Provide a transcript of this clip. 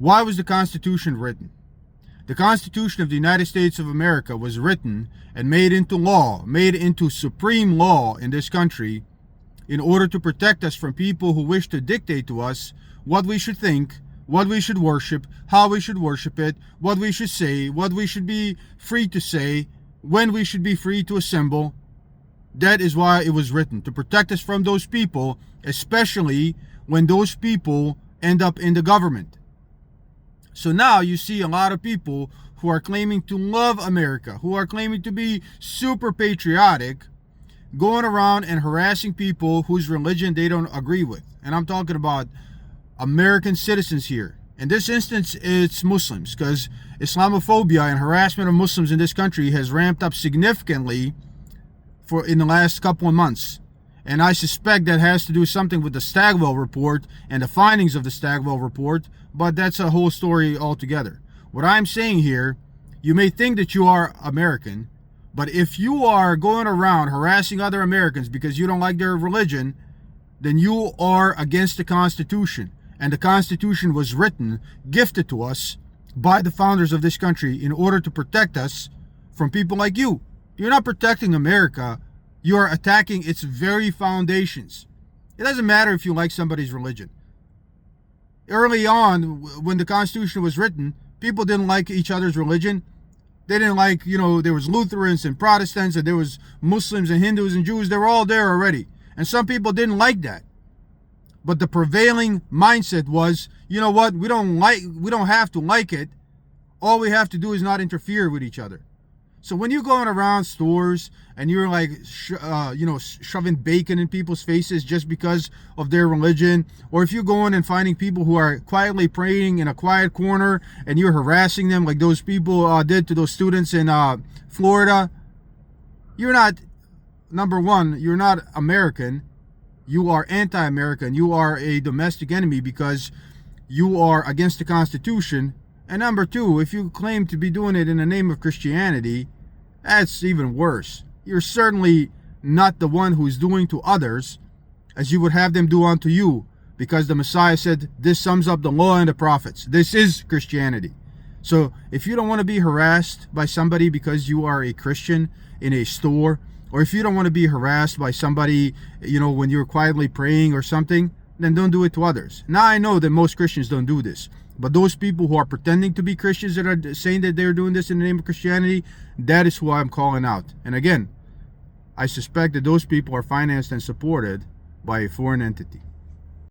Why was the Constitution written? The Constitution of the United States of America was written and made into law, made into supreme law in this country in order to protect us from people who wish to dictate to us what we should think, what we should worship, how we should worship it, what we should say, what we should be free to say, when we should be free to assemble. That is why it was written, to protect us from those people, especially when those people end up in the government. So now you see a lot of people who are claiming to love America, who are claiming to be super patriotic, going around and harassing people whose religion they don't agree with. And I'm talking about American citizens here. In this instance, it's Muslims, because Islamophobia and harassment of Muslims in this country has ramped up significantly in the last couple of months. And I suspect that has to do something with the Stagwell report and the findings of the Stagwell report, but that's a whole story altogether. What I'm saying here, you may think that you are American, but if you are going around harassing other Americans because you don't like their religion, then you are against the Constitution. And the Constitution was written, gifted to us by the founders of this country in order to protect us from people like you. You're not protecting America. You are attacking its very foundations. It doesn't matter if you like somebody's religion. Early on, when the Constitution was written, people didn't like each other's religion. They didn't like, there was Lutherans and Protestants, and there was Muslims and Hindus and Jews. They were all there already. And some people didn't like that. But the prevailing mindset was, you know what, we don't have to like it. All we have to do is not interfere with each other. So when you're going around stores and you're like, shoving bacon in people's faces just because of their religion, or if you're going and finding people who are quietly praying in a quiet corner and you're harassing them like those people did to those students in Florida, you're not, number one, you're not American. You are anti-American. You are a domestic enemy because you are against the Constitution. And number two, if you claim to be doing it in the name of Christianity, that's even worse. You're certainly not the one who's doing to others as you would have them do unto you, because the Messiah said this sums up the law and the prophets. This is Christianity. So if you don't want to be harassed by somebody because you are a Christian in a store, or if you don't want to be harassed by somebody, when you're quietly praying or something, then don't do it to others. Now I know that most Christians don't do this. But those people who are pretending to be Christians that are saying that they're doing this in the name of Christianity, that is who I'm calling out. And again, I suspect that those people are financed and supported by a foreign entity.